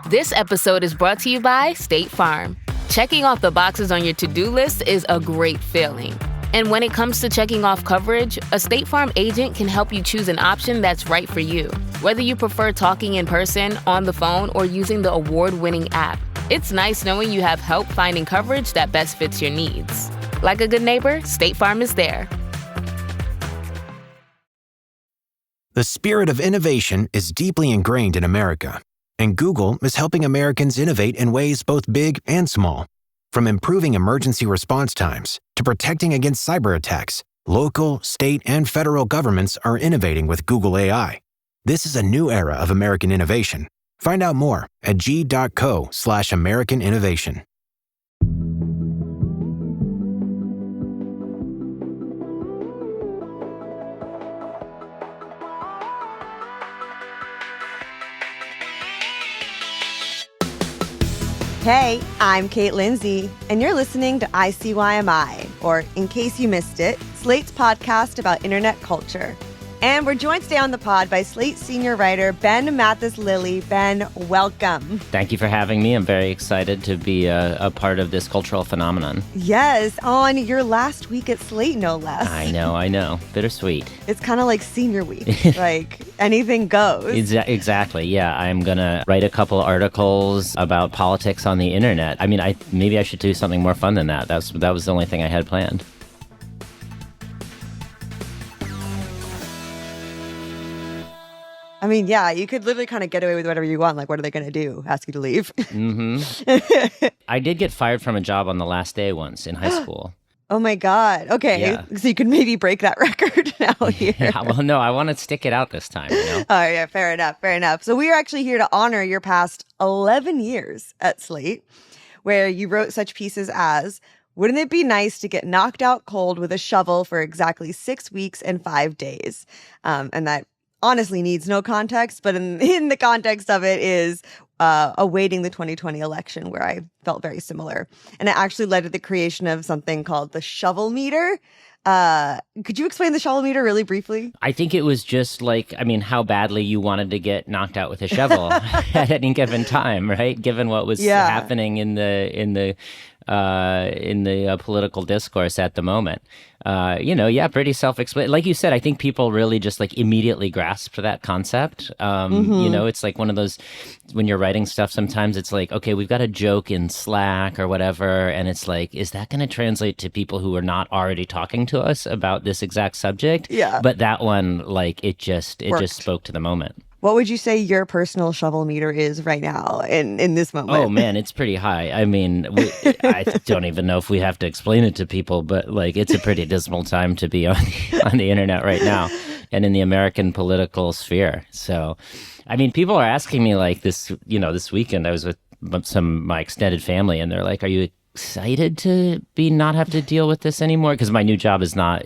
This episode is brought to you by State Farm. Checking off the boxes on your to-do list is a great feeling. And when it comes to checking off coverage, a State Farm agent can help you choose an option that's right for you. Whether you prefer talking in person, on the phone, or using the award-winning app, it's nice knowing you have help finding coverage that best fits your needs. Like a good neighbor, State Farm is there. The spirit of innovation is deeply ingrained in America, and Google is helping Americans innovate in ways both big and small. From improving emergency response times to protecting against cyber attacks, local, state, and federal governments are innovating with Google AI. This is a new era of American innovation. Find out more at g.co/American Innovation. Hey, I'm Kate Lindsay, and you're listening to ICYMI, or in case you missed it, Slate's podcast about internet culture. And we're joined today on the pod by Slate senior writer Ben Mathis-Lilly. Ben, welcome. Thank you for having me. I'm very excited to be a part of this cultural phenomenon. Yes, on your last week at Slate, no less. I know. Bittersweet. It's kind of like senior week. Like, anything goes. Exactly, yeah. I'm going to write a couple articles about politics on the internet. I mean, maybe I should do something more fun than that. That was the only thing I had planned. I mean, yeah, you could literally kind of get away with whatever you want. Like, what are they going to do? Ask you to leave? Mm-hmm. I did get fired from a job on the last day once in high school. Oh, my God. Okay. Yeah. So you could maybe break that record now here. Yeah, well, no, I want to stick it out this time, you know? Oh, yeah, fair enough. So we are actually here to honor your past 11 years at Slate, where you wrote such pieces as, wouldn't it be nice to get knocked out cold with a shovel for exactly 6 weeks and 5 days? And that honestly needs no context, but in the context of it is awaiting the 2020 election, where I felt very similar. And it actually led to the creation of something called the shovel meter. Could you explain the shovel meter really briefly? I think it was just like, how badly you wanted to get knocked out with a shovel at any given time, right? Given what was happening in the political discourse at the moment. Pretty self-explanatory. Like you said, I think people really just like immediately grasped that concept. It's like one of those, when you're writing stuff, sometimes it's like, okay, we've got a joke in Slack or whatever, and it's like, is that going to translate to people who are not already talking to us about this exact subject? Yeah. But that one, like, it just spoke to the moment. What would you say your personal shovel meter is right now in this moment? Oh, man, it's pretty high. I mean, I don't even know if we have to explain it to people, but like it's a pretty dismal time to be on the internet right now and in the American political sphere. So, I mean, people are asking me like this weekend I was with some of my extended family, and they're like, are you excited to not have to deal with this anymore? Because my new job is not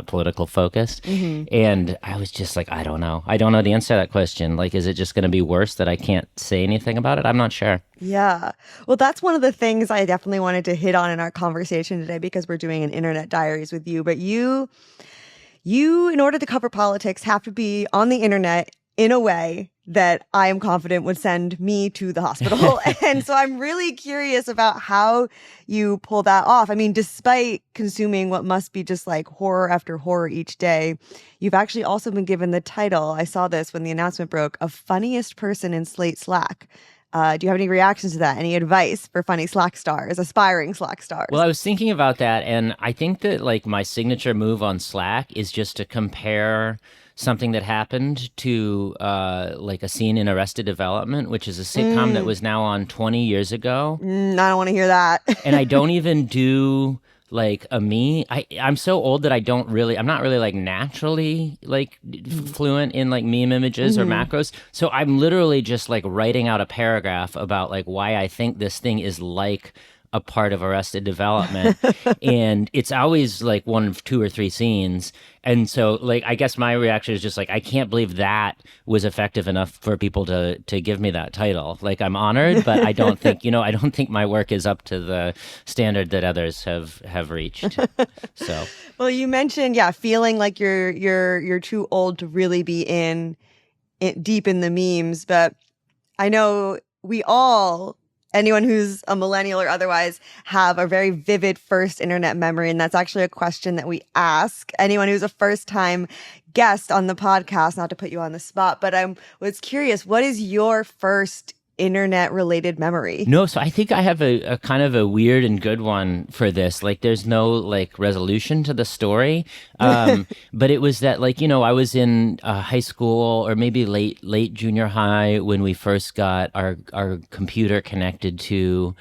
political focused. Mm-hmm. And I was just like, I don't know the answer to that question. Like, is it just going to be worse that I can't say anything about it? I'm not sure. Yeah. Well, that's one of the things I definitely wanted to hit on in our conversation today, because we're doing an Internet Diaries with you. But you, in order to cover politics, have to be on the internet in a way that I am confident would send me to the hospital. And so I'm really curious about how you pull that off. I mean, despite consuming what must be just like horror after horror each day, you've actually also been given the title, I saw this when the announcement broke, of funniest person in Slate Slack. Do you have any reactions to that? Any advice for funny Slack stars, aspiring Slack stars? Well, I was thinking about that, and I think that like my signature move on Slack is just to compare something that happened to like a scene in Arrested Development, which is a sitcom that was now on 20 years ago. I don't want to hear that. And I don't even do like a me. I'm so old that I'm not really like naturally like fluent in like meme images or macros. So I'm literally just like writing out a paragraph about like why I think this thing is like a part of Arrested Development. And it's always like one of 2 or 3 scenes. And so like, I guess my reaction is just like, I can't believe that was effective enough for people to give me that title. Like, I'm honored, but I don't think, I don't think my work is up to the standard that others have reached. So, well, you mentioned, feeling like you're too old to really be in deep in the memes, but I know we all, anyone who's a millennial or otherwise, have a very vivid first internet memory. And that's actually a question that we ask anyone who's a first time guest on the podcast, not to put you on the spot, but I was curious, what is your first internet related memory? No, so I think I have a kind of a weird and good one for this. Like, there's no like resolution to the story, but it was that, like, I was in high school or maybe late junior high when we first got our computer connected to,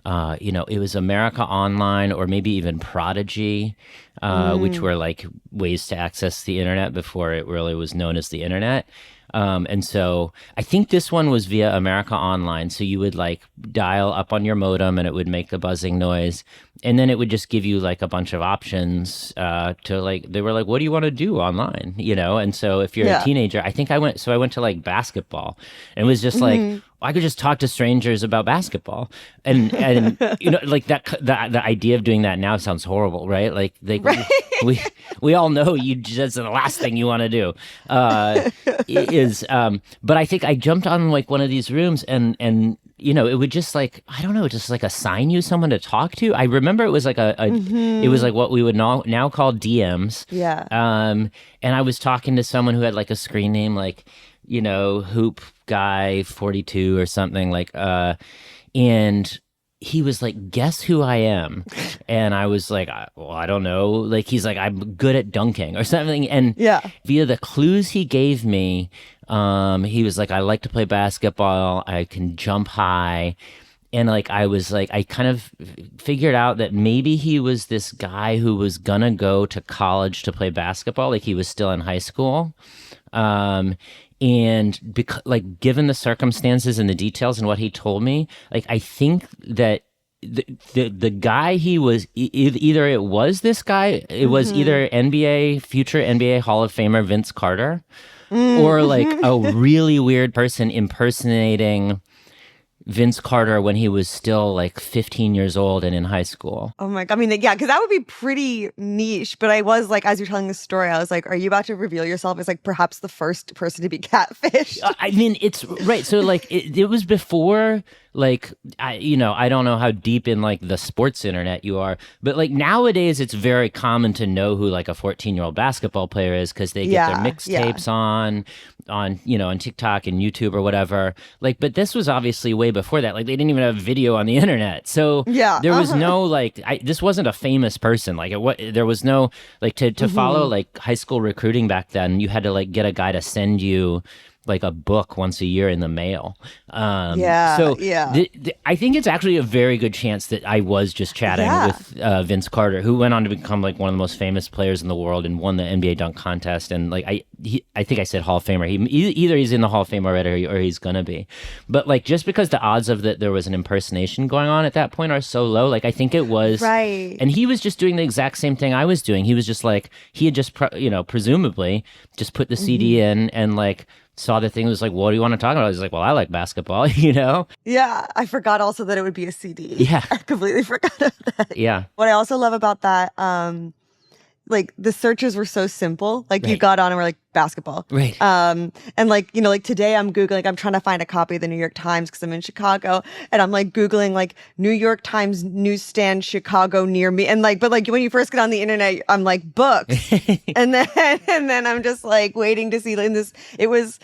it was America Online or maybe even Prodigy, which were like ways to access the internet before it really was known as the internet. And so I think this one was via America Online. So you would like dial up on your modem and it would make the buzzing noise. And then it would just give you like a bunch of options to like, they were like, what do you want to do online? And so if you're a teenager, I went to like basketball, and it was just like, I could just talk to strangers about basketball. And like the idea of doing that now sounds horrible, right? Like right. We all know that's the last thing you want to do. But I think I jumped on like one of these rooms and it would just like, I don't know, just like assign you someone to talk to. I remember it was like it was like what we would now call DMs. Yeah. And I was talking to someone who had like a screen name, like, Hoop Guy 42 or something like, and he was like, guess who I am? And I was like, well, I don't know. Like, he's like, I'm good at dunking or something. And via the clues he gave me, he was like, I like to play basketball. I can jump high. And like, I was like, I kind of figured out that maybe he was this guy who was gonna go to college to play basketball. Like, he was still in high school. And because, like, given the circumstances and the details and what he told me, like, I think that the guy he was, either it was this guy, it was either future NBA Hall of Famer Vince Carter, or like a really weird person impersonating Vince Carter when he was still like 15 years old and in high school. Oh my God. I mean, yeah, because that would be pretty niche. But I was like, as you're telling the story, I was like, are you about to reveal yourself as like perhaps the first person to be catfished? I mean, it's right. So like it was before, like, I don't know how deep in like the sports internet you are, but like nowadays it's very common to know who like a 14-year-old basketball player is because they get their mixtapes on TikTok and YouTube or whatever. Like, but this was obviously way before that. Like, they didn't even have video on the internet, so there was no like. This wasn't a famous person. Like, there was no like to follow like high school recruiting back then. You had to like get a guy to send you like a book once a year in the mail. I think it's actually a very good chance that I was just chatting with Vince Carter, who went on to become like one of the most famous players in the world and won the NBA dunk contest. And like I think I said Hall of Famer. Either he's in the Hall of Fame already or he's gonna be. But like, just because the odds of that there was an impersonation going on at that point are so low, like I think it was right. And he was just doing the exact same thing I was doing. He was just like, he had just presumably just put the CD in and like saw the thing, was like, what do you want to talk about? I was like, well, I like basketball, Yeah, I forgot also that it would be a CD. Yeah. I completely forgot about that. Yeah. What I also love about that, like the searches were so simple. Like you got on and were like, basketball. Right. And like, like today I'm Googling, like I'm trying to find a copy of the New York Times because I'm in Chicago, and I'm like Googling like New York Times newsstand Chicago near me. And like, but like when you first get on the internet, I'm like books. and then I'm just like waiting to see like, this. It was,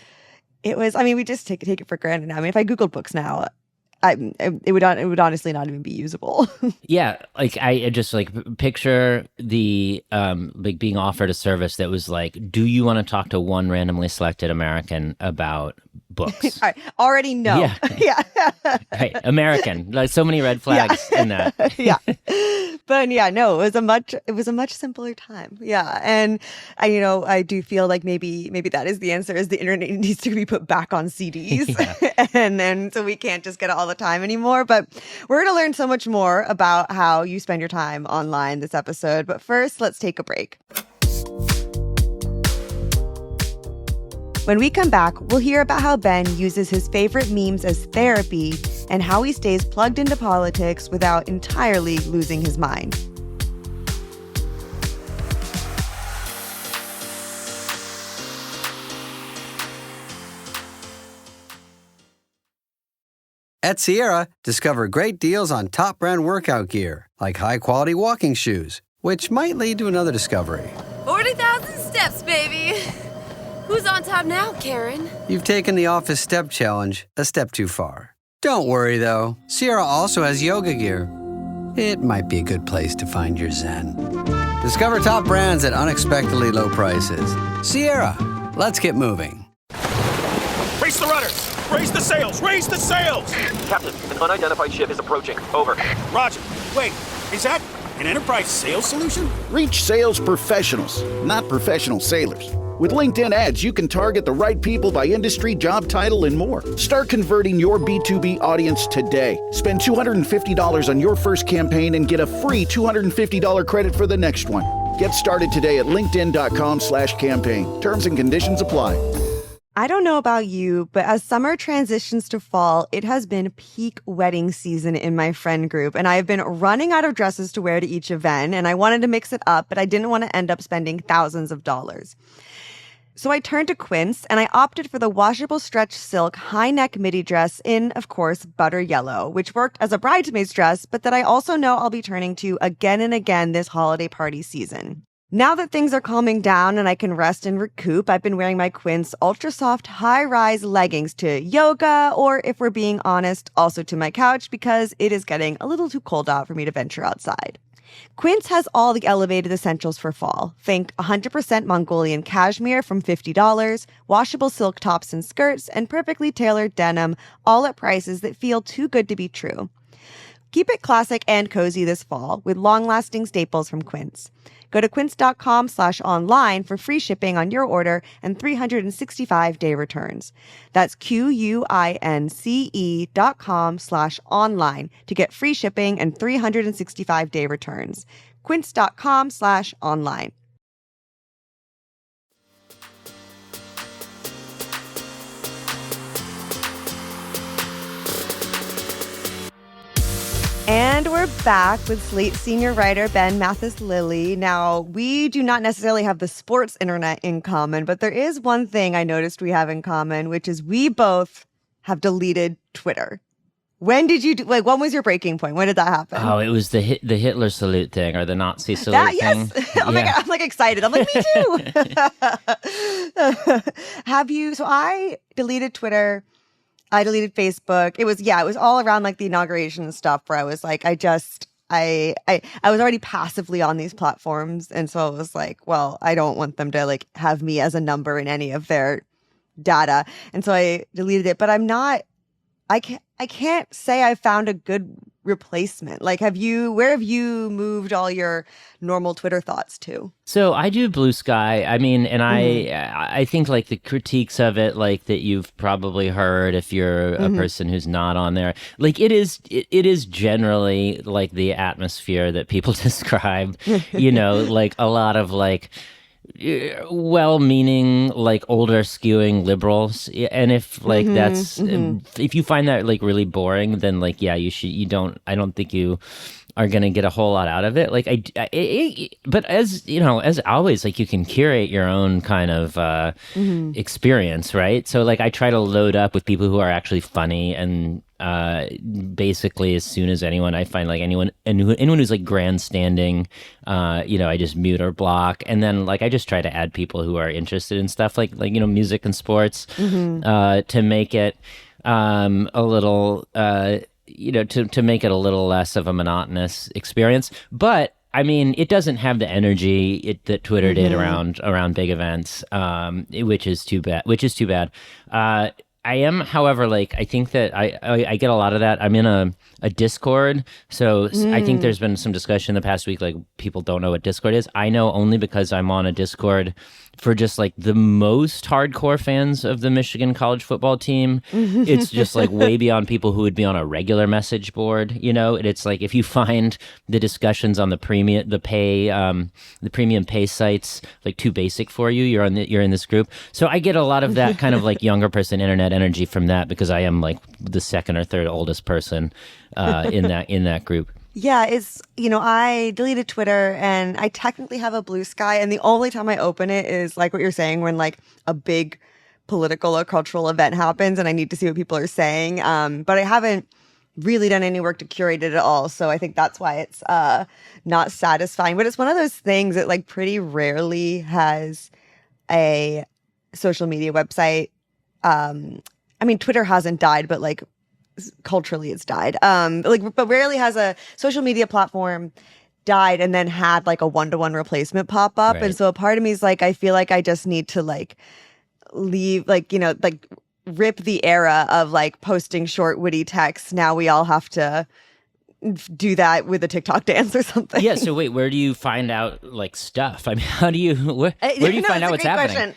I mean, we just take it for granted now. I mean, if I Googled books now, it would honestly not even be usable. Yeah, like I just like picture the like being offered a service that was like, do you want to talk to one randomly selected American about books? All right, already no. Yeah. Yeah. Right, American. Like so many red flags in that. Yeah. But yeah, no, it was a much simpler time. Yeah. And I do feel like maybe that is the answer, is the internet needs to be put back on CDs. And then so we can't just get it all the time anymore. But we're going to learn so much more about how you spend your time online this episode. But first, let's take a break. When we come back, we'll hear about how Ben uses his favorite memes as therapy and how he stays plugged into politics without entirely losing his mind. At Sierra, discover great deals on top brand workout gear, like high-quality walking shoes, which might lead to another discovery. 40,000 steps, baby. Who's on top now, Karen? You've taken the office step challenge a step too far. Don't worry, though. Sierra also has yoga gear. It might be a good place to find your zen. Discover top brands at unexpectedly low prices. Sierra, let's get moving. Raise the rudders! Raise the sails! Raise the sails! Captain, an unidentified ship is approaching. Over. Roger. Wait, is that an enterprise sales solution? Reach sales professionals, not professional sailors. With LinkedIn ads, you can target the right people by industry, job title, and more. Start converting your B2B audience today. Spend $250 on your first campaign and get a free $250 credit for the next one. Get started today at linkedin.com/campaign. Terms and conditions apply. I don't know about you, but as summer transitions to fall, it has been peak wedding season in my friend group, and I've been running out of dresses to wear to each event, and I wanted to mix it up, but I didn't want to end up spending thousands of dollars. So I turned to Quince, and I opted for the washable stretch silk high-neck midi dress in, of course, butter yellow, which worked as a bridesmaid's dress, but that I also know I'll be turning to again and again this holiday party season. Now that things are calming down and I can rest and recoup, I've been wearing my Quince ultra soft high-rise leggings to yoga, or if we're being honest, also to my couch because it is getting a little too cold out for me to venture outside. Quince has all the elevated essentials for fall. Think 100% Mongolian cashmere from $50, washable silk tops and skirts, and perfectly tailored denim, all at prices that feel too good to be true. Keep it classic and cozy this fall with long-lasting staples from Quince. Go to quince.com/online for free shipping on your order and 365-day returns. That's QUINCE.com/online to get free shipping and 365-day returns. Quince.com/online. And we're back with Slate senior writer Ben Mathis-Lilly. Now, we do not necessarily have the sports internet in common, but there is one thing I noticed we have in common, which is we both have deleted Twitter. When did you when was your breaking point? When did that happen? Oh, it was the Hitler salute thing or the Nazi salute thing. Yes. Oh my God, I'm like excited. I'm like, me too. Have you? So I deleted Twitter. I deleted Facebook. It was all around like the inauguration and stuff where I was like, I was already passively on these platforms. And so I was like, well, I don't want them to like have me as a number in any of their data. And so I deleted it, but I can't say I found a good replacement. Like, where have you moved all your normal Twitter thoughts to? So I do Blue Sky. I mean, and I think like the critiques of it, like that you've probably heard if you're a person who's not on there, like it is generally like the atmosphere that people describe, like a lot of like well-meaning, like older skewing liberals, and if like if you find that like really boring, then like I don't think you are gonna get a whole lot out of it. Like but as as always, like you can curate your own kind of experience, right? So like I try to load up with people who are actually funny, and basically as soon as I find like anyone who's like grandstanding, I just mute or block, and then like I just try to add people who are interested in stuff like music and sports, to make it a little to make it a little less of a monotonous experience. But I mean, it doesn't have the energy that Twitter did around big events, which is too bad. I am, however, like I think that I get a lot of that. I'm in a Discord, so I think there's been some discussion the past week, like people don't know what Discord is. I know only because I'm on a Discord for just like the most hardcore fans of the Michigan college football team. It's just like way beyond people who would be on a regular message board, and it's like if you find the discussions on the premium pay sites like too basic for you, you're in this group. So I get a lot of that kind of like younger person internet energy from that, because I am like the second or third oldest person in that group. Yeah, I deleted Twitter and I technically have a Blue Sky, and the only time I open it is like what you're saying, when like a big political or cultural event happens and I need to see what people are saying. But I haven't really done any work to curate it at all. So I think that's why it's not satisfying. But it's one of those things that like pretty rarely has a social media website. I mean, Twitter hasn't died, but like culturally it's died. But rarely has a social media platform died and then had like a one-to-one replacement pop up. Right. And so a part of me is like, I feel like I just need to like leave, like, you know, like rip the era of like posting short witty texts. Now we all have to do that with a TikTok dance or something. Yeah. So wait, where do you find out like stuff? I mean, how do you where do you find out what's happening?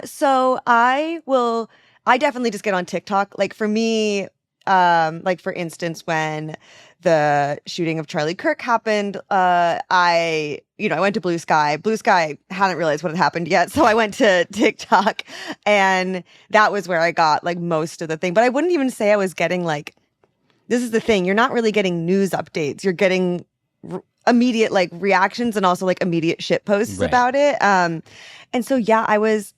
So I definitely just get on TikTok. Like for me, like for instance, when the shooting of Charlie Kirk happened, I went to Blue Sky. Blue Sky hadn't realized what had happened yet. So I went to TikTok and that was where I got like most of the thing. But I wouldn't even say I was getting like, this is the thing. You're not really getting news updates. You're getting immediate like reactions and also like immediate shit posts about it. And so, yeah, I was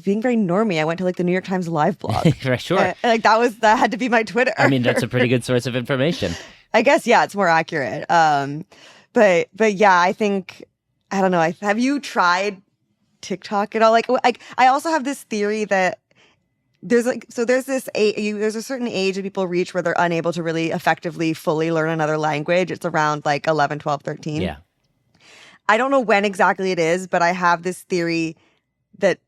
being very normie. I went to like the New York Times live blog. Sure. Like that had to be my Twitter. I mean, that's a pretty good source of information. I guess, yeah, it's more accurate. But yeah, I think, I don't know. Have you tried TikTok at all? Like I also have this theory that there's a certain age that people reach where they're unable to really effectively fully learn another language. It's around like 11, 12, 13. Yeah. I don't know when exactly it is, but I have this theory that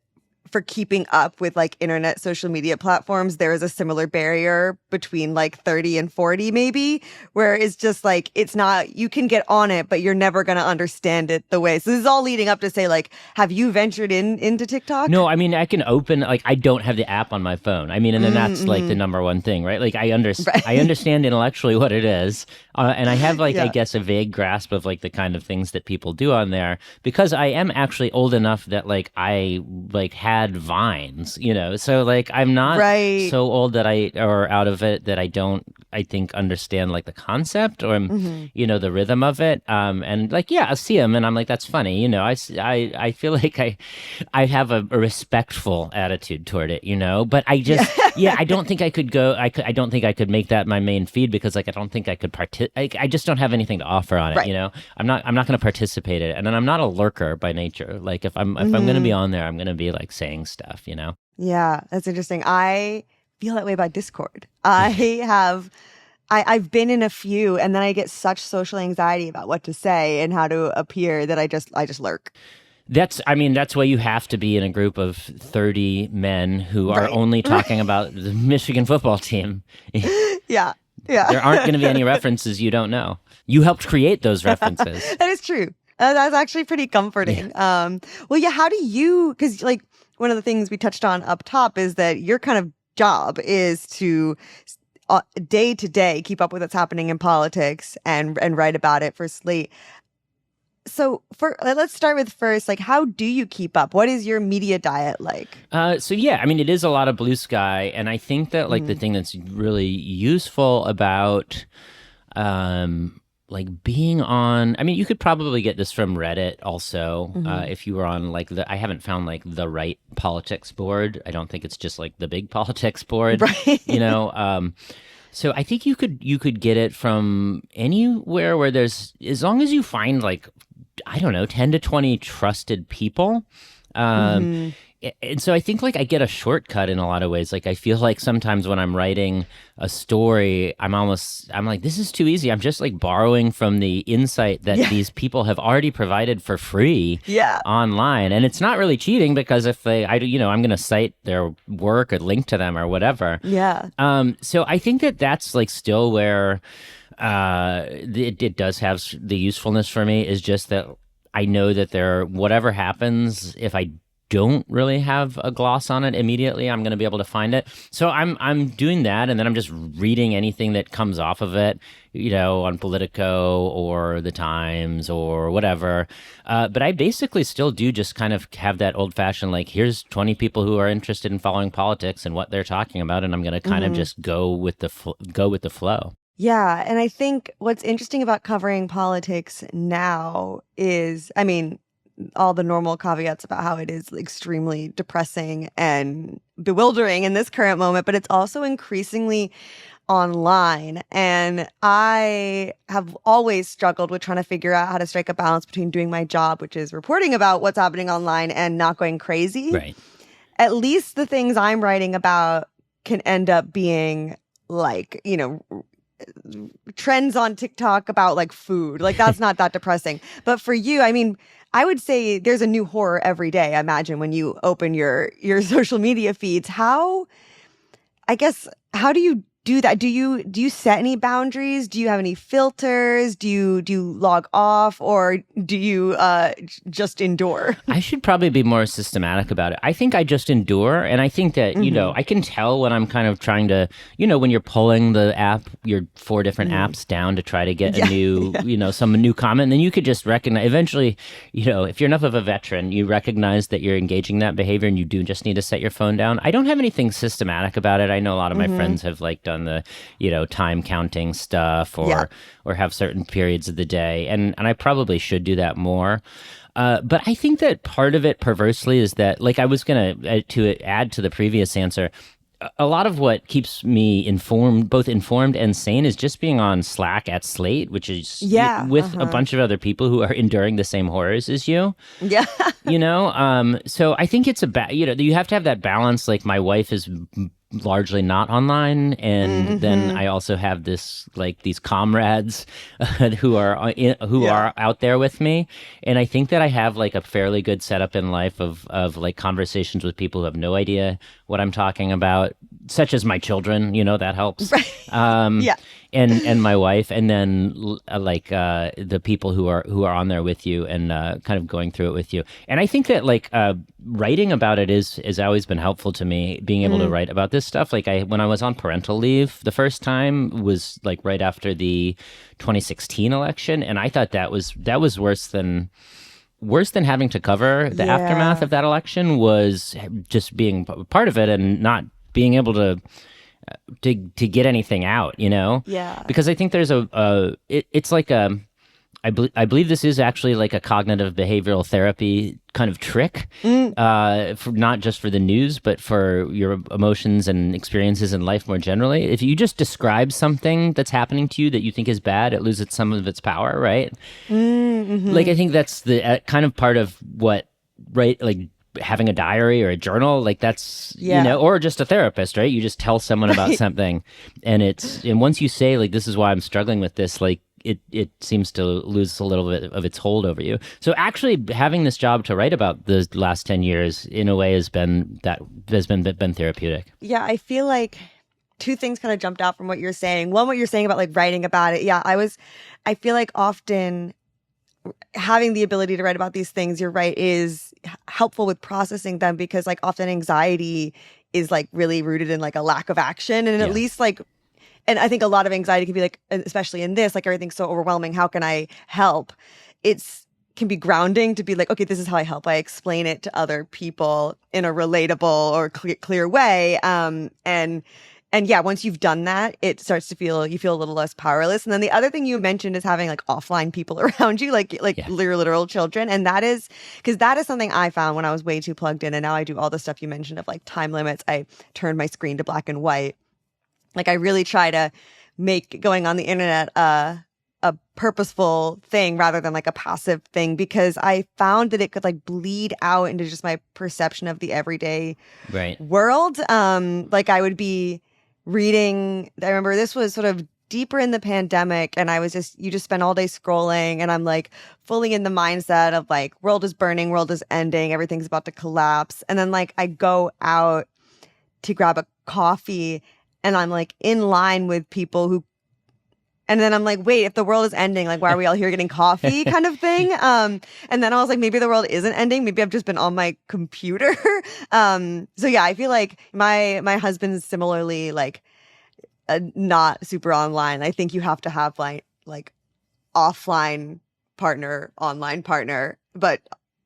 for keeping up with like internet social media platforms, there is a similar barrier between like 30 and 40 maybe, where it's just like, it's not, you can get on it, but you're never going to understand it the way. So this is all leading up to say like, have you ventured into TikTok? No, I mean, I can open, like, I don't have the app on my phone. I mean, and then that's like the number one thing, right? Like I understand intellectually what it is. And I have like, I guess a vague grasp of like the kind of things that people do on there because I am actually old enough that like I like had Vines, you know, so like I'm not so old that or out of it that I don't, I think, understand like the concept or you know, the rhythm of it, and like I see them and I'm like, that's funny, you know. I feel like I have a respectful attitude toward it, you know, but I just I don't think I could go. I don't think I could make that my main feed because like I don't think I could I just don't have anything to offer on it, you know. I'm not going to participate in it, and then I'm not a lurker by nature. Like if I'm going to be on there, I'm going to be like saying stuff, you know. Yeah, that's interesting. I feel that way about Discord. I've been in a few, and then I get such social anxiety about what to say and how to appear that I just lurk. That's why you have to be in a group of 30 men who are only talking about the Michigan football team. Yeah. There aren't going to be any references you don't know. You helped create those references. That is true. That's actually pretty comforting. Yeah. How do you, because like one of the things we touched on up top is that your kind of job is to day to day keep up with what's happening in politics and write about it for Slate. So let's start with first, like, how do you keep up? What is your media diet like? It is a lot of Blue Sky, and I think that like the thing that's really useful about like being on, I mean, you could probably get this from Reddit also, if you were on like I haven't found like the right politics board. I don't think it's just like the big politics board, you know. So I think you could get it from anywhere where there's, as long as you find like, I don't know, 10 to 20 trusted people. And so I think like I get a shortcut in a lot of ways. Like I feel like sometimes when I'm writing a story, I'm like, this is too easy. I'm just like borrowing from the insight that these people have already provided for free online. And it's not really cheating because if I'm going to cite their work or link to them or whatever. Yeah. So I think that's like still where it does have the usefulness for me, is just that I know that whatever happens, if I don't really have a gloss on it immediately, I'm going to be able to find it. So I'm doing that, and then I'm just reading anything that comes off of it, you know, on Politico or The Times or whatever. But I basically still do just kind of have that old-fashioned, like, here's 20 people who are interested in following politics and what they're talking about, and I'm going to kind of just go with the flow. Yeah, and I think what's interesting about covering politics now is, I mean, all the normal caveats about how it is extremely depressing and bewildering in this current moment, but it's also increasingly online. And I have always struggled with trying to figure out how to strike a balance between doing my job, which is reporting about what's happening online, and not going crazy. Right. At least the things I'm writing about can end up being like, trends on TikTok about like food. Like that's not that depressing. But for you, I mean, I would say there's a new horror every day. I imagine when you open your social media feeds. How do you do that? Do you set any boundaries? Do you have any filters? Do you log off, or do you just endure? I should probably be more systematic about it. I think I just endure, and I think that I can tell when I'm kind of trying to, when you're pulling the app, your 4 different apps down to try to get a new, some new comment, and then you could just recognize. Eventually, if you're enough of a veteran, you recognize that you're engaging in that behavior, and you do just need to set your phone down. I don't have anything systematic about it. I know a lot of my friends have like done the time counting stuff or have certain periods of the day, and I probably should do that more. But I think that part of it perversely is that, like I was gonna to add to the previous answer, a lot of what keeps me both informed and sane, is just being on Slack at Slate, which is with a bunch of other people who are enduring the same horrors as you. Yeah. So I think it's you have to have that balance. Like my wife is largely not online, and then I also have these comrades who are out there with me, and I think that I have like a fairly good setup in life of like conversations with people who have no idea what I'm talking about, such as my children. That helps. Right. And my wife, and then the people who are on there with you and kind of going through it with you. And I think that writing about it has always been helpful to me, being able to write about this stuff. Like when I was on parental leave the first time was like right after the 2016 election, and I thought that was worse than having to cover the aftermath of that election, was just being part of it and not being able to get anything out, because I think there's it's like I believe this is actually like a cognitive behavioral therapy kind of trick, for not just for the news, but for your emotions and experiences in life more generally. If you just describe something that's happening to you that you think is bad, it loses some of its power, right? Like I think that's the kind of part of what, right, like having a diary or a journal, like that's, or just a therapist, right? You just tell someone about something, and once you say like, this is why I'm struggling with this, like it seems to lose a little bit of its hold over you. So actually having this job to write about the last 10 years in a way has been therapeutic. Yeah, I feel like 2 things kind of jumped out from what you're saying. One, what you're saying about like writing about it. Yeah, I feel like often having the ability to write about these things, you're right, is helpful with processing them, because like often anxiety is like really rooted in like a lack of action, and at least like, and I think a lot of anxiety can be like, especially in this, like everything's so overwhelming, how can I help? Can be grounding to be like, okay, this is how I help. I explain it to other people in a relatable or clear way. And yeah, once you've done that, it starts to feel a little less powerless. And then the other thing you mentioned is having like offline people around you, like your literal children. And that is something I found when I was way too plugged in. And now I do all the stuff you mentioned of like time limits. I turn my screen to black and white. Like I really try to make going on the internet a purposeful thing rather than like a passive thing, because I found that it could like bleed out into just my perception of the everyday world. Like I would be reading, I remember this was sort of deeper in the pandemic, and you just spend all day scrolling, and I'm like fully in the mindset of like, world is burning, world is ending, everything's about to collapse. And then like I go out to grab a coffee, and I'm like in line with people who, and then I'm like, wait, if the world is ending, like why are we all here getting coffee kind of thing? And then I was like, maybe the world isn't ending. Maybe I've just been on my computer. So yeah, I feel like my husband's similarly like not super online. I think you have to have like offline partner, online partner, but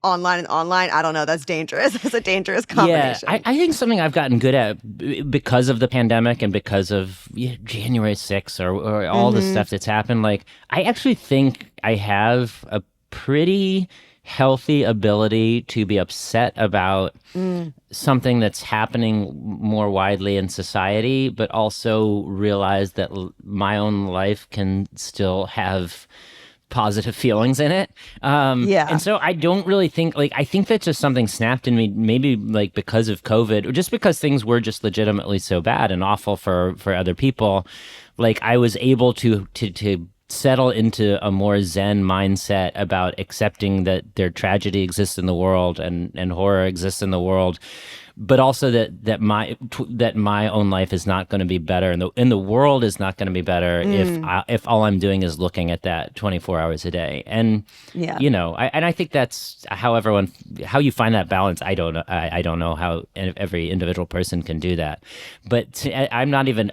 online and online, I don't know. That's dangerous. It's a dangerous combination. Yeah, I think something I've gotten good at because of the pandemic and because of January 6th or all the stuff that's happened. Like, I actually think I have a pretty healthy ability to be upset about something that's happening more widely in society, but also realize that my own life can still have positive feelings in it. And so I don't really think, like, I think that's just something snapped in me, maybe like because of COVID, or just because things were just legitimately so bad and awful for other people. Like, I was able to settle into a more zen mindset about accepting that their tragedy exists in the world and horror exists in the world, but also that my own life is not going to be better, and the world is not going to be better if all I'm doing is looking at that 24 hours a day. And I think that's how you find that balance. I don't know how every individual person can do that, but I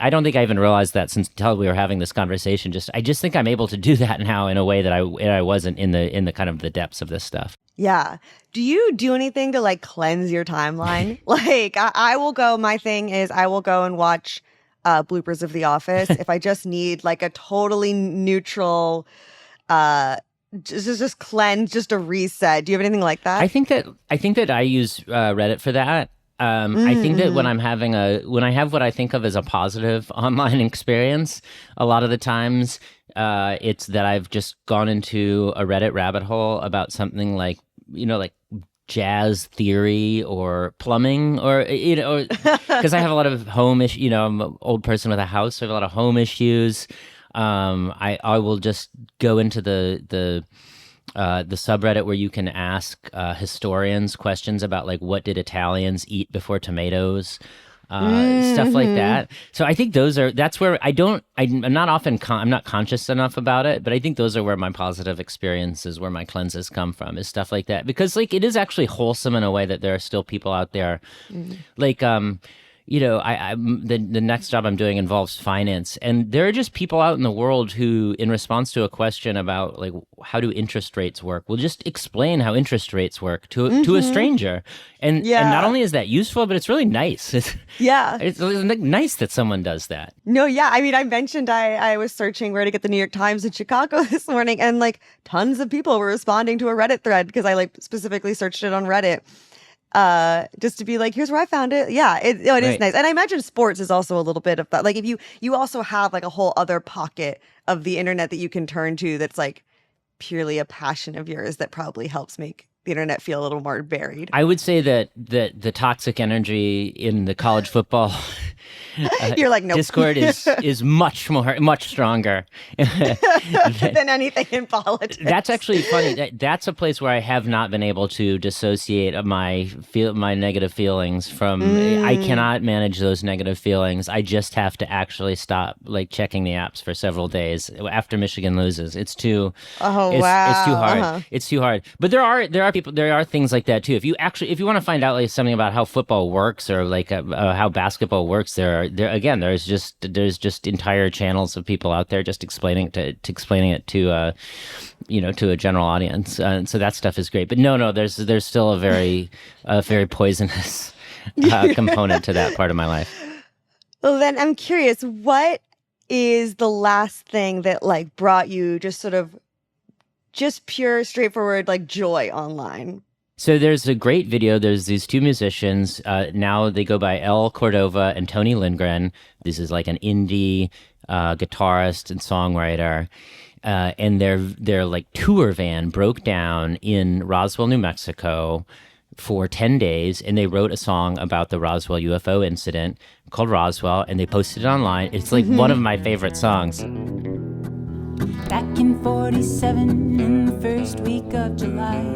don't think I even realized that until we were having this conversation. I just think I'm able to do that now in a way that I wasn't in the kind of the depths of this stuff. Yeah. Do you do anything to like cleanse your timeline? Like I will go, my thing is I will go and watch bloopers of The Office if I just need like a totally neutral, just cleanse, just a reset. Do you have anything like that? I think that I use Reddit for that. I think that when I have what I think of as a positive online experience, a lot of the times it's that I've just gone into a Reddit rabbit hole about something like jazz theory or plumbing, or because I have a lot of home issues. I'm an old person with a house, so I have a lot of home issues. I will just go into the subreddit where you can ask historians questions about like, what did Italians eat before tomatoes, stuff like that. So I think that's where I'm not conscious enough about it, but I think those are where my positive experiences, where my cleanses come from, is stuff like that, because like it is actually wholesome in a way that there are still people out there like the next job I'm doing involves finance, and there are just people out in the world who, in response to a question about like how do interest rates work, will just explain how interest rates work to a stranger, and not only is that useful, but it's really nice. It's nice that someone does that. No, yeah, I mean, I mentioned I was searching where to get the New York Times in Chicago this morning, and like tons of people were responding to a Reddit thread because I like specifically searched it on Reddit. Just to be like, here's where I found it. Yeah, it is nice. And I imagine sports is also a little bit of that. Like if you also have like a whole other pocket of the internet that you can turn to that's like purely a passion of yours that probably helps make the internet feel a little more varied. I would say that the toxic energy in the college football You're like, nope. Discord is much stronger than anything in politics. That's actually funny. That's a place where I have not been able to dissociate my negative feelings from. I cannot manage those negative feelings. I just have to actually stop like checking the apps for several days after Michigan loses. It's too. Wow. It's too hard. It's too hard. But there are things like that too. If you want to find out like something about how football works or like how basketball works, there's just entire channels of people out there just explaining it to a general audience, and so that stuff is great. But no, there's still a very poisonous component to that part of my life. Well, then I'm curious, what is the last thing that like brought you just pure, straightforward like joy online? So there's a great video. There's these two musicians. Now they go by El Cordova and Tony Lindgren. This is like an indie guitarist and songwriter. And their like tour van broke down in Roswell, New Mexico for 10 days. And they wrote a song about the Roswell UFO incident called Roswell. And they posted it online. It's like one of my favorite songs. Back in 47, in the first week of July,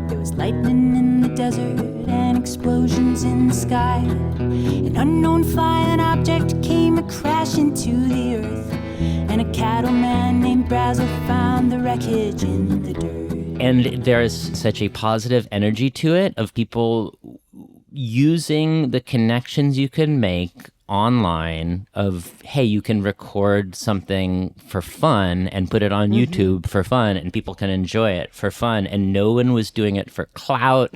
there was lightning in the desert and explosions in the sky. An unknown flying object came a crash into the earth, and a cattleman named Brazel found the wreckage in the dirt. And there is such a positive energy to it of people using the connections you can make online of, hey, you can record something for fun and put it on YouTube for fun, and people can enjoy it for fun, and no one was doing it for clout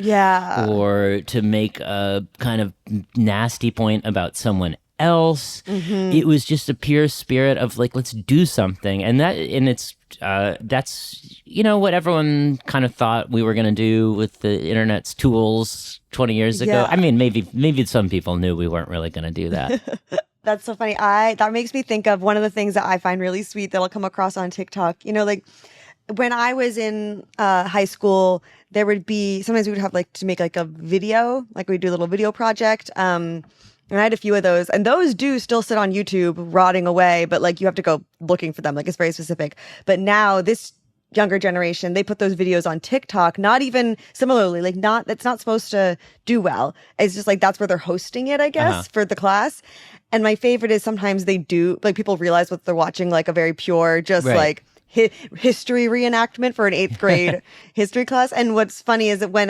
or to make a kind of nasty point about someone else. It was just a pure spirit of like, let's do something, and it's that's, what everyone kind of thought we were going to do with the internet's tools 20 years ago. Yeah. I mean, maybe some people knew we weren't really going to do that. That's so funny. That makes me think of one of the things that I find really sweet that I'll come across on TikTok. Like when I was in high school, there would be, sometimes we would have like to make like a video, like we'd do a little video project. And I had a few of those, and those do still sit on YouTube rotting away, but like you have to go looking for them. Like it's very specific. But now this younger generation, they put those videos on TikTok, not even similarly, like it's not supposed to do well. It's just like, that's where they're hosting it, I guess, for the class. And my favorite is sometimes they do, like people realize what they're watching, like a very pure, just like history reenactment for an 8th grade history class. And what's funny is that when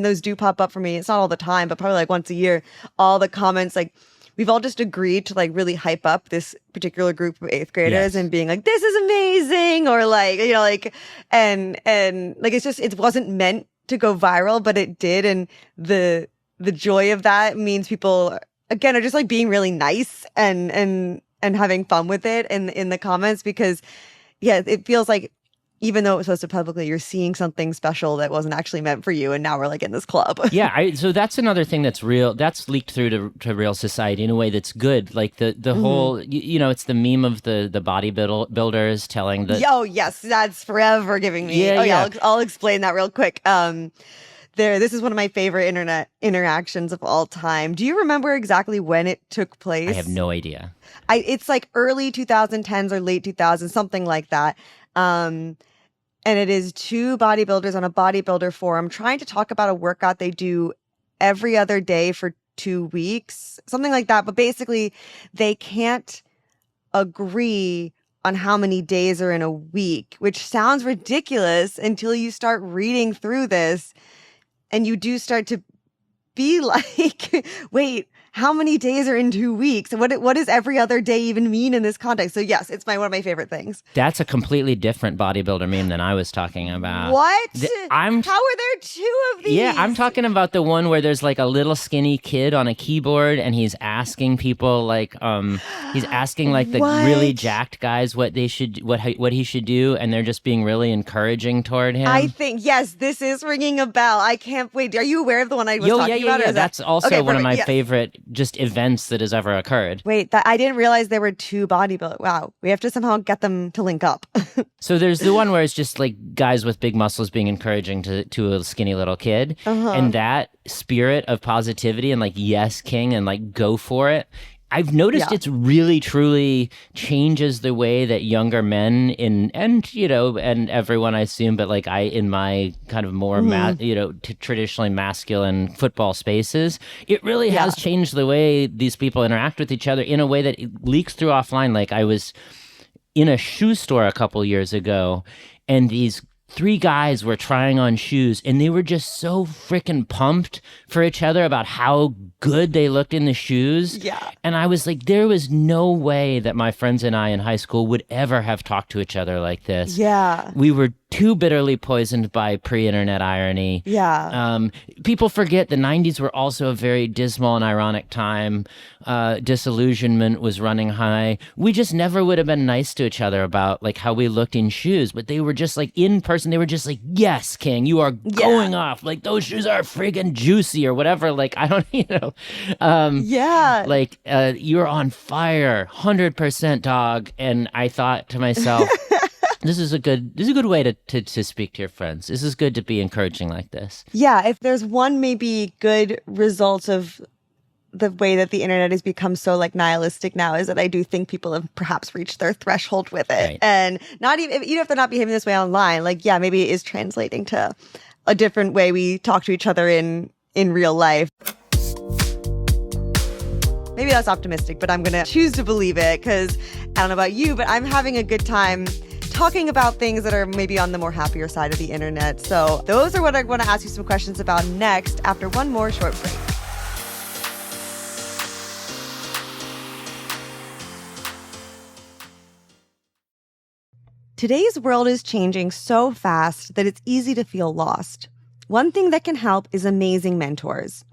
those do pop up for me, it's not all the time, but probably like once a year, all the comments, like we've all just agreed to like really hype up this particular group of 8th graders and being like, this is amazing, or like, and like, it's just, it wasn't meant to go viral, but it did. And the joy of that means people, again, are just like being really nice and having fun with it in the comments, because it feels like even though it was posted publicly, you're seeing something special that wasn't actually meant for you, and now we're like in this club. So that's another thing that's real, that's leaked through to real society in a way that's good. Like the whole, it's the meme of the bodybuilders telling the... Oh, yes, that's forever giving me... I'll explain that real quick. This is one of my favorite internet interactions of all time. Do you remember exactly when it took place? I have no idea. It's like early 2010s or late 2000s, something like that. And it is two bodybuilders on a bodybuilder forum trying to talk about a workout they do every other day for 2 weeks, something like that. But basically, they can't agree on how many days are in a week, which sounds ridiculous until you start reading through this. And you do start to be like, wait, how many days are in 2 weeks? And what does every other day even mean in this context? So yes, it's one of my favorite things. That's a completely different bodybuilder meme than I was talking about. What? How are there two of these? Yeah, I'm talking about the one where there's like a little skinny kid on a keyboard, and he's asking people like, he's asking like the really jacked guys what he should do, and they're just being really encouraging toward him. I think, yes, this is ringing a bell. I can't wait. Are you aware of the one I was talking about? Yeah. That's also one of my favorite just events that has ever occurred. Wait, I didn't realize there were two bodybuilders. Wow, we have to somehow get them to link up. So there's the one where it's just like guys with big muscles being encouraging to a skinny little kid, and that spirit of positivity and like yes king and like go for it. I've noticed it's really truly changes the way that younger men and everyone, I assume, but like in my kind of more traditionally masculine football spaces, it really has changed the way these people interact with each other in a way that it leaks through offline. Like I was in a shoe store a couple years ago, and these 3 guys were trying on shoes, and they were just so freaking pumped for each other about how good they looked in the shoes. Yeah. And I was like, there was no way that my friends and I in high school would ever have talked to each other like this. Yeah. We were too bitterly poisoned by pre-internet irony. Yeah. People forget the 90s were also a very dismal and ironic time. Disillusionment was running high. We just never would have been nice to each other about like how we looked in shoes, but they were just like in person. They were just like, yes, King, you are going off. Like those shoes are friggin' juicy or whatever. Like, I don't, like you're on fire, 100% dog. And I thought to myself, This is a good way to speak to your friends. This is good to be encouraging like this. Yeah, if there's one maybe good result of the way that the internet has become so like nihilistic now is that I do think people have perhaps reached their threshold with it. Right. And not even if they're not behaving this way online, like, yeah, maybe it is translating to a different way we talk to each other in real life. Maybe that's optimistic, but I'm going to choose to believe it because I don't know about you, but I'm having a good time talking about things that are maybe on the more happier side of the internet. So those are what I want to ask you some questions about next after one more short break. Today's world is changing so fast that it's easy to feel lost. One thing that can help is amazing mentors.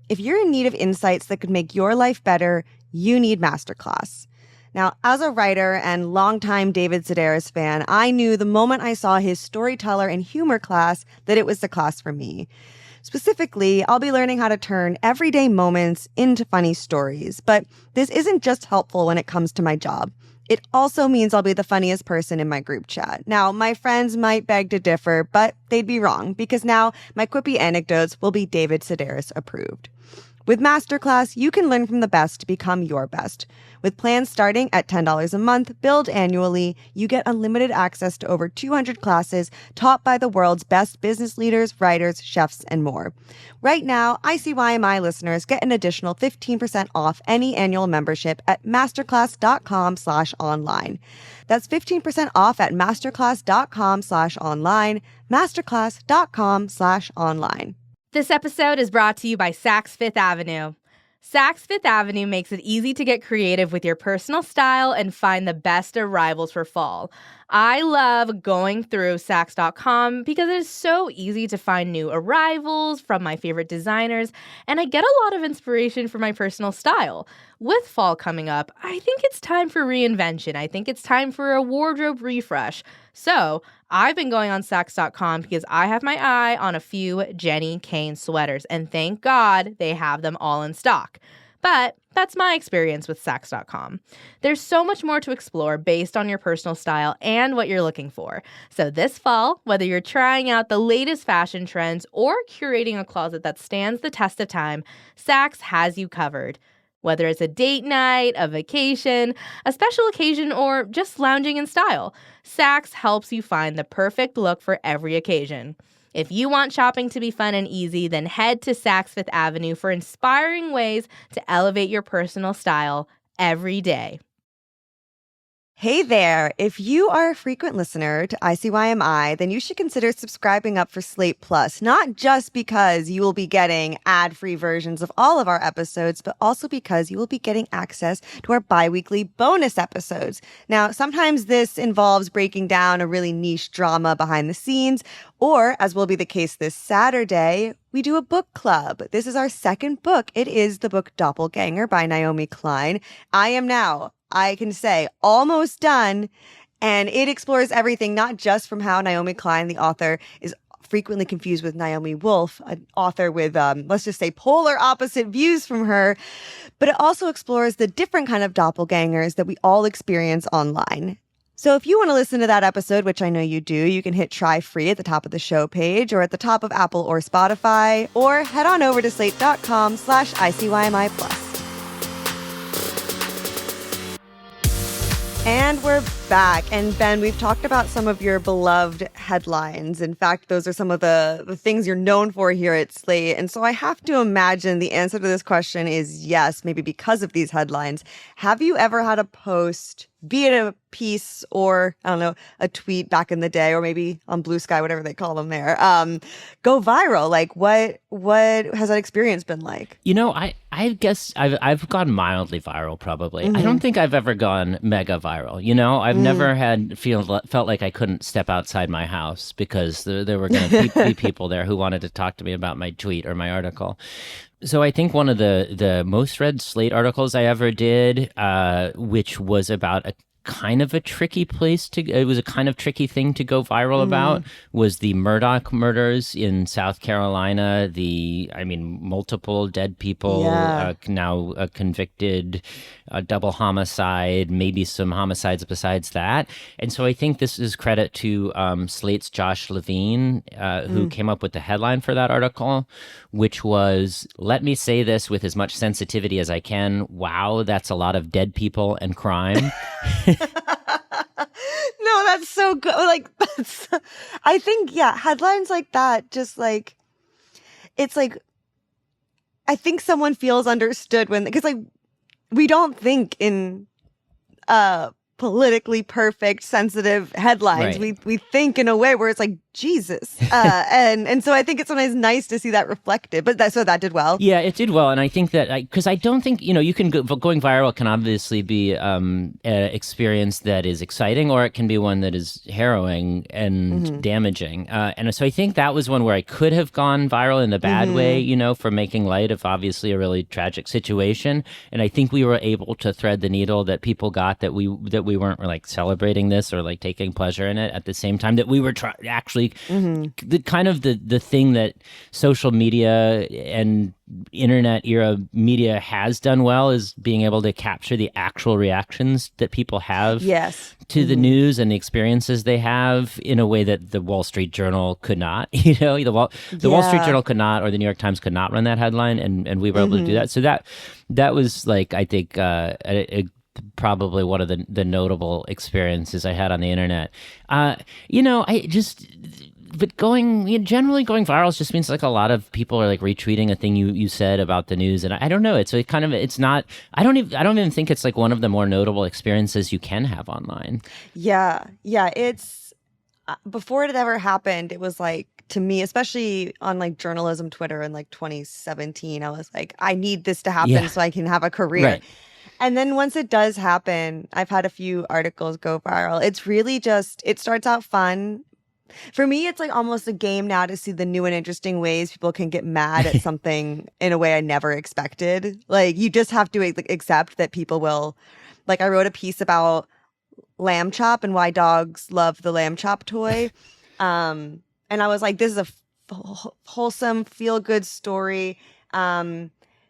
If you're in need of insights that could make your life better, you need Masterclass. Now, as a writer and longtime David Sedaris fan, I knew the moment I saw his storyteller and humor class that it was the class for me. Specifically, I'll be learning how to turn everyday moments into funny stories. But this isn't just helpful when it comes to my job. It also means I'll be the funniest person in my group chat. Now, my friends might beg to differ, but they'd be wrong because now my quippy anecdotes will be David Sedaris approved. With Masterclass, you can learn from the best to become your best. With plans starting at $10 a month, billed annually, you get unlimited access to over 200 classes taught by the world's best business leaders, writers, chefs, and more. Right now, ICYMI listeners get an additional 15% off any annual membership at masterclass.com/online. That's 15% off at masterclass.com/online, masterclass.com/online. This episode is brought to you by Saks Fifth Avenue. Saks Fifth Avenue makes it easy to get creative with your personal style and find the best arrivals for fall. I love going through Saks.com because it is so easy to find new arrivals from my favorite designers, and I get a lot of inspiration for my personal style. With fall coming up, I think it's time for reinvention. I think it's time for a wardrobe refresh. So I've been going on Saks.com because I have my eye on a few Jenny Kane sweaters, and thank God they have them all in stock. But that's my experience with Saks.com. There's so much more to explore based on your personal style and what you're looking for. So this fall, whether you're trying out the latest fashion trends or curating a closet that stands the test of time, Saks has you covered. Whether it's a date night, a vacation, a special occasion, or just lounging in style, Saks helps you find the perfect look for every occasion. If you want shopping to be fun and easy, then head to Saks Fifth Avenue for inspiring ways to elevate your personal style every day. Hey there! If you are a frequent listener to ICYMI, then you should consider subscribing up for Slate Plus, not just because you will be getting ad-free versions of all of our episodes, but also because you will be getting access to our bi-weekly bonus episodes. Now, sometimes this involves breaking down a really niche drama behind the scenes, or, as will be the case this Saturday, we do a book club. This is our second book. It is the book Doppelganger by Naomi Klein. I can say, almost done. And it explores everything, not just from how Naomi Klein, the author, is frequently confused with Naomi Wolf, an author with, let's just say, polar opposite views from her, but it also explores the different kind of doppelgangers that we all experience online. So if you want to listen to that episode, which I know you do, you can hit try free at the top of the show page or at the top of Apple or Spotify, or head on over to slate.com/ICYMI Plus. And we're back. And Ben, we've talked about some of your beloved headlines. In fact, those are some of the things you're known for here at Slate. And so I have to imagine the answer to this question is yes, maybe because of these headlines. Have you ever had a post, be it a piece or, I don't know, a tweet back in the day, or maybe on Blue Sky, whatever they call them there, go viral? Like, what has that experience been like? You know, I guess I've gone mildly viral, probably. I don't think I've ever gone mega viral. You know, I've never felt like I couldn't step outside my house because there were going to be people there who wanted to talk to me about my tweet or my article. So I think one of the most read Slate articles I ever did, which was about a kind of a tricky it was a kind of tricky thing to go viral about, was the Murdaugh murders in South Carolina. Multiple dead people, now convicted, double homicide, maybe some homicides besides that. And so I think this is credit to Slate's Josh Levine, who came up with the headline for that article, which was, "Let me say this with as much sensitivity as I can. Wow, that's a lot of dead people and crime." No, that's so good. I think, headlines like that, just like, it's like, I think someone feels understood because we don't think in politically perfect, sensitive headlines. Right. We think in a way where it's like Jesus. And so I think it's sometimes nice to see that reflected. But that did well. Yeah, it did well. And I think that, because I don't think, you can going viral can obviously be an experience that is exciting, or it can be one that is harrowing and damaging. And so I think that was one where I could have gone viral in the bad way, for making light of obviously a really tragic situation. And I think we were able to thread the needle that people got, that we weren't like celebrating this or like taking pleasure in it at the same time that we were actually the kind of the thing that social media and internet era media has done well is being able to capture the actual reactions that people have to the news and the experiences they have in a way that the Wall Street Journal could not. The Wall Street Journal could not, or the New York Times could not run that headline, and we were able to do that. So that was like, I think, probably one of the notable experiences I had on the internet. But generally going viral just means like a lot of people are like retweeting a thing you said about the news, and I don't know. It's not. I don't even think it's like one of the more notable experiences you can have online. Yeah. It's before it had ever happened. It was like, to me, especially on like journalism Twitter in like 2017, I was like, I need this to happen so I can have a career. Right. And then once it does happen, I've had a few articles go viral. It's really it starts out fun. For me, it's like almost a game now to see the new and interesting ways people can get mad at something in a way I never expected. Like, you just have to accept that people will. Like, I wrote a piece about lamb chop and why dogs love the lamb chop toy. And I was like, this is a wholesome, feel-good story.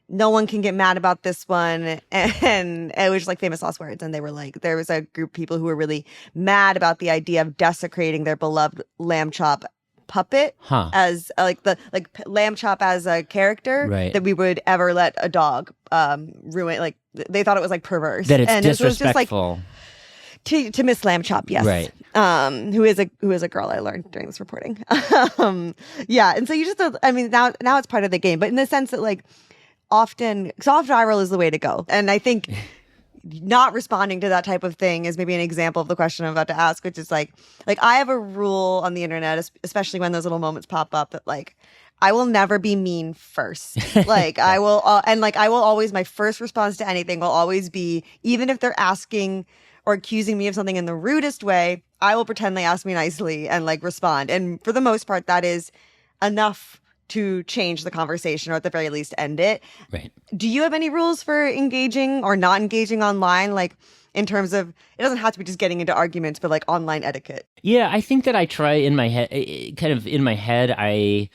No one can get mad about this one. And it was just like famous last words. And they were like, there was a group of people who were really mad about the idea of desecrating their beloved lamb chop puppet as lamb chop as a character that we would ever let a dog ruin. Like, they thought it was like perverse. That it's and disrespectful. So it was just like, to Miss Lamb Chop, yes. Right. Who is a girl I learned during this reporting. And so you just, now it's part of the game. But in the sense that like, often soft viral is the way to go. And I think not responding to that type of thing is maybe an example of the question I'm about to ask, which is like I have a rule on the internet, especially when those little moments pop up, that like, I will never be mean first. Like, I will, I will always, my first response to anything will always be, even if they're asking or accusing me of something in the rudest way, I will pretend they asked me nicely and like respond. And for the most part, that is enough to change the conversation, or at the very least end it. Right. Do you have any rules for engaging or not engaging online? Like, in terms of, it doesn't have to be just getting into arguments, but like online etiquette. Yeah, I think that I try in my head, I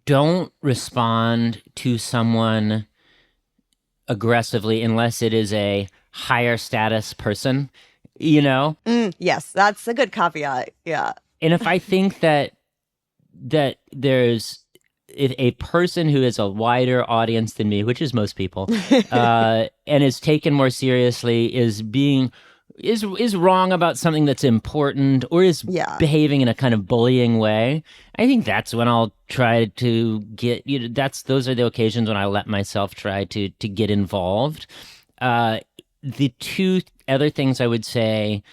don't respond to someone aggressively unless it is a higher status person, Yes, that's a good caveat. Yeah. And if I think that there's a person who is a wider audience than me, which is most people, and is taken more seriously, is wrong about something that's important, or is behaving in a kind of bullying way, I think that's when I'll try to get, those are the occasions when I let myself try to get involved. The two other things I would say,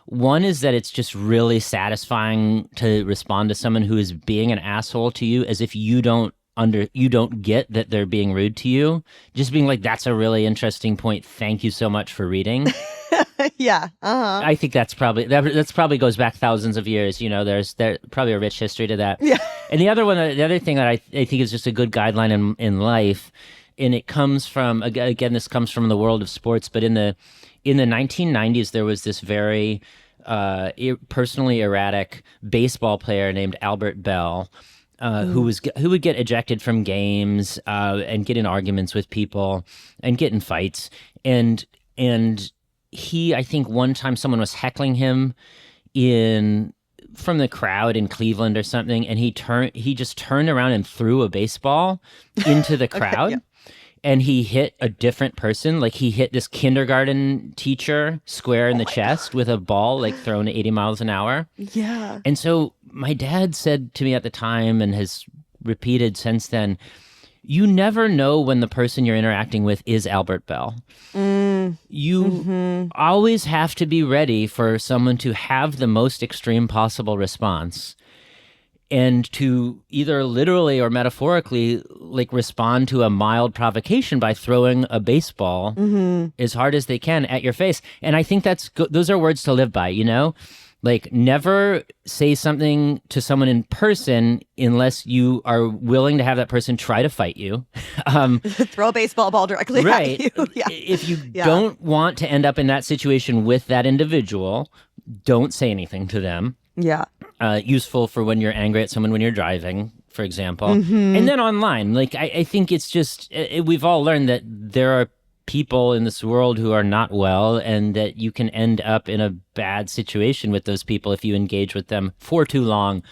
one is that it's just really satisfying to respond to someone who is being an asshole to you, as if you don't get that they're being rude to you. Just being like, that's a really interesting point. Thank you so much for reading. Yeah. Uh-huh. I think that's probably goes back thousands of years. There's probably a rich history to that. Yeah. And the other thing that I think is just a good guideline in life, and it comes from, again, this comes from the world of sports, but in the 1990s, there was this very personally erratic baseball player named Albert Bell, who would get ejected from games and get in arguments with people and get in fights. And he, I think one time someone was heckling him from the crowd in Cleveland or something, and he just turned around and threw a baseball into the crowd. Okay, yeah. And he hit a different person. Like, he hit this kindergarten teacher square in the chest with a ball, like, thrown at 80 miles an hour. Yeah. And so my dad said to me at the time, and has repeated since then, you never know when the person you're interacting with is Albert Bell. You always have to be ready for someone to have the most extreme possible response. and to either literally or metaphorically like respond to a mild provocation by throwing a baseball as hard as they can at your face. And I think those are words to live by, you know? Like, never say something to someone in person unless you are willing to have that person try to fight you. Throw a baseball ball directly right. at you. Yeah. If you don't want to end up in that situation with that individual, don't say anything to them. Yeah. Useful for when you're angry at someone when you're driving, for example. And then online, like, I think it's just, we've all learned that there are people in this world who are not well, and that you can end up in a bad situation with those people if you engage with them for too long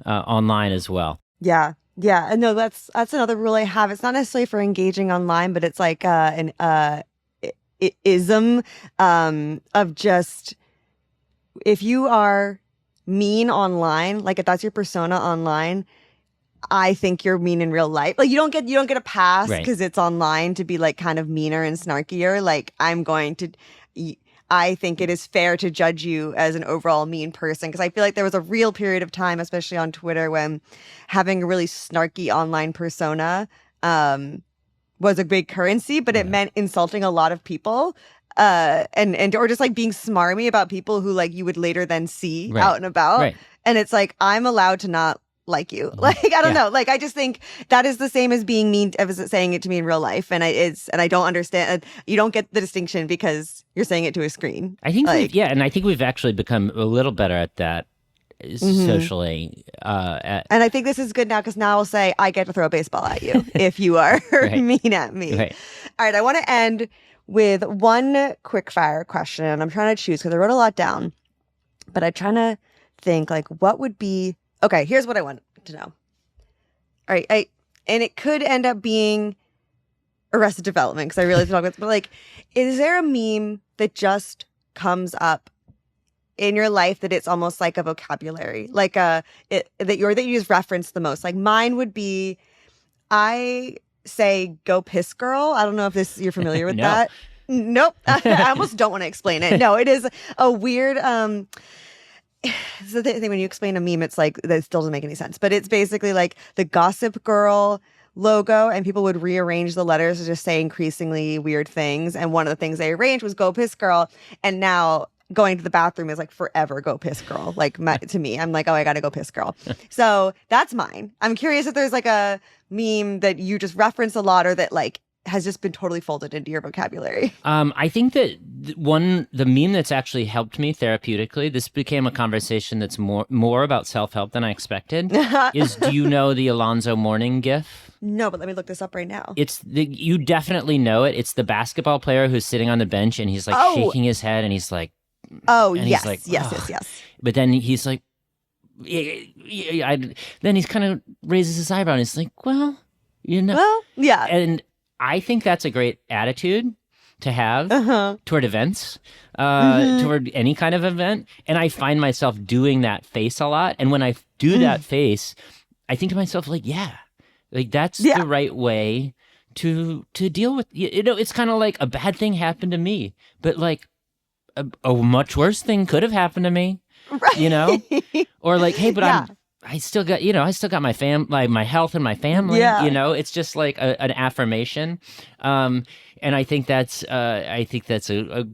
online as well. Yeah. Yeah. And no, that's another rule I have. It's not necessarily for engaging online, but it's like an ism of just, if you are mean online, like if that's your persona online, I think you're mean in real life. Like you don't get a pass because it's online to be like kind of meaner and snarkier. Like I think it is fair to judge you as an overall mean person, because I feel like there was a real period of time, especially on Twitter, when having a really snarky online persona was a big currency, but it meant insulting a lot of people. And or just like being smarmy about people who like you would later then see out and about. And it's like, I'm allowed to not like you. Like, I don't know. Like, I just think that is the same as being mean, as saying it to me in real life. And I don't understand. You don't get the distinction because you're saying it to a screen. I think, and I think we've actually become a little better at that socially. And I think this is good now, because now I'll say, I get to throw a baseball at you if you are mean at me. All right. I want to end with one quick fire question, and I'm trying to choose because I wrote a lot down, but I'm trying to think like what would be, okay, here's what I want to know. All right. And it could end up being Arrested Development, because I really talk about, but like, is there a meme that just comes up in your life that it's almost like a vocabulary, like that you just reference the most? Like mine would be, I say "go piss girl." I don't know if you're familiar with that. Nope. I almost don't want to explain it. No, it is a weird it's the thing when you explain a meme, it's like that still doesn't make any sense, but it's basically like the Gossip Girl logo, and people would rearrange the letters to just say increasingly weird things, and one of the things they arranged was "go piss girl," and now going to the bathroom is like forever "go piss girl." Like to me, I'm like, oh, I gotta go piss girl. So that's mine. I'm curious if there's like a meme that you just reference a lot, or that like has just been totally folded into your vocabulary. I think that the meme that's actually helped me therapeutically, this became a conversation that's more about self-help than I expected, is, do you know the Alonzo Mourning gif? No, but let me look this up right now. You definitely know it. It's the basketball player who's sitting on the bench, and he's like shaking his head, and he's like, yes, he's like, yes. But then he's like, then he's kind of raises his eyebrow, and he's like, well, you know. Well, yeah. And I think that's a great attitude to have toward events, toward any kind of event. And I find myself doing that face a lot. And when I do that face, I think to myself, like, yeah, like that's the right way to deal with, you know, it's kind of like a bad thing happened to me, but like a much worse thing could have happened to me, you know? Or like, hey, but I still got my my health and my family, you know, it's just like an affirmation. And I think that's I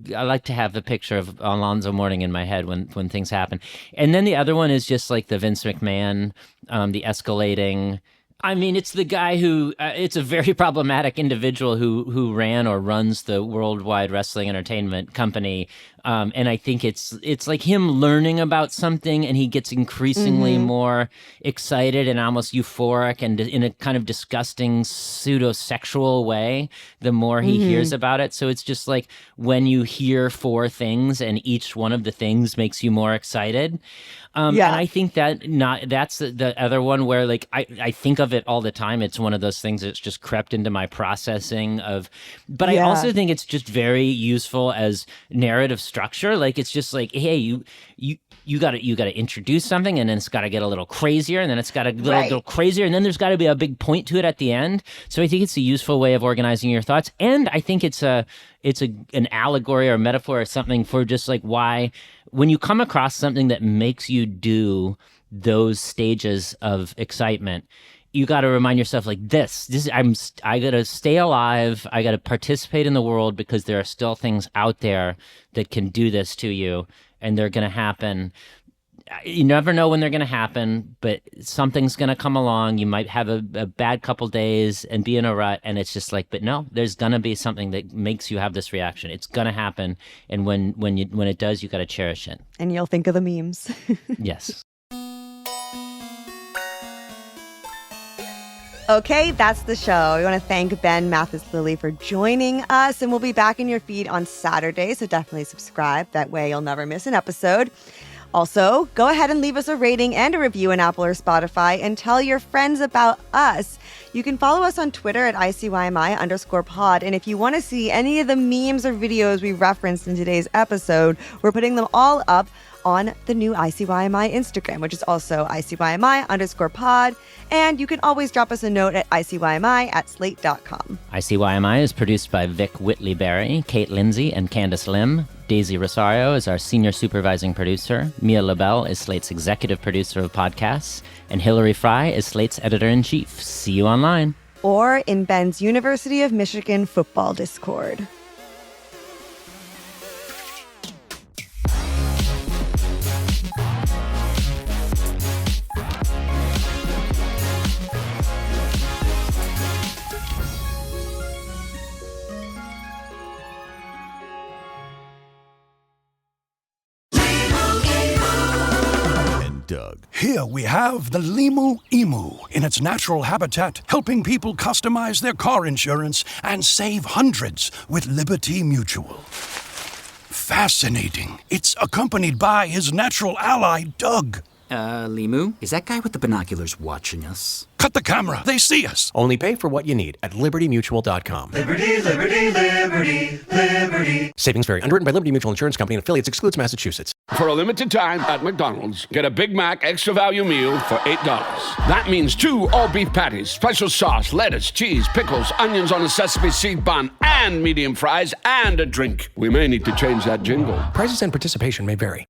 like to have the picture of Alonzo Mourning in my head when things happen. And then the other one is just like the Vince McMahon, the escalating. I mean, it's the guy who, it's a very problematic individual who ran or runs the Worldwide Wrestling Entertainment Company. And I think it's like him learning about something, and he gets increasingly more excited and almost euphoric, and in a kind of disgusting pseudo-sexual way the more he hears about it. So it's just like when you hear four things and each one of the things makes you more excited. And I think that's the other one where like I think of it all the time. It's one of those things that's just crept into my processing of, but I also think it's just very useful as narrative structure. Like it's just like, hey, you got to introduce something, and then it's got to get a little crazier, and then it's got to get a little crazier, and then there's got to be a big point to it at the end. So I think it's a useful way of organizing your thoughts, and I think it's an allegory or a metaphor or something for just like why when you come across something that makes you do those stages of excitement, you got to remind yourself like I got to stay alive. I got to participate in the world because there are still things out there that can do this to you, and they're going to happen. You never know when they're going to happen, but something's going to come along. You might have a bad couple days and be in a rut, and it's just like, but no, there's going to be something that makes you have this reaction. It's going to happen, and when it does, you got to cherish it. And you'll think of the memes. Yes. Okay, that's the show. We want to thank Ben Mathis-Lilly for joining us, and we'll be back in your feed on Saturday, so definitely subscribe. That way you'll never miss an episode. Also, go ahead and leave us a rating and a review in Apple or Spotify, and tell your friends about us. You can follow us on Twitter at ICYMI_pod, and if you want to see any of the memes or videos we referenced in today's episode, we're putting them all up on the new ICYMI Instagram, which is also ICYMI_pod. And you can always drop us a note at ICYMI@slate.com. ICYMI is produced by Vic Whitley-Berry, Kate Lindsay, and Candice Lim. Daisy Rosario is our senior supervising producer. Mia LaBelle is Slate's executive producer of podcasts. And Hillary Fry is Slate's editor-in-chief. See you online. Or in Ben's University of Michigan football Discord. Doug. Here we have the Limu Emu in its natural habitat, helping people customize their car insurance and save hundreds with Liberty Mutual. Fascinating. It's accompanied by his natural ally, Doug. Limu, is that guy with the binoculars watching us? Cut the camera. They see us. Only pay for what you need at libertymutual.com. Liberty, liberty, liberty, liberty. Savings vary. Underwritten by Liberty Mutual Insurance Company and affiliates. Excludes Massachusetts. For a limited time at McDonald's, get a Big Mac Extra Value Meal for $8. That means 2 all-beef patties, special sauce, lettuce, cheese, pickles, onions on a sesame seed bun, and medium fries, and a drink. We may need to change that jingle. Prices and participation may vary.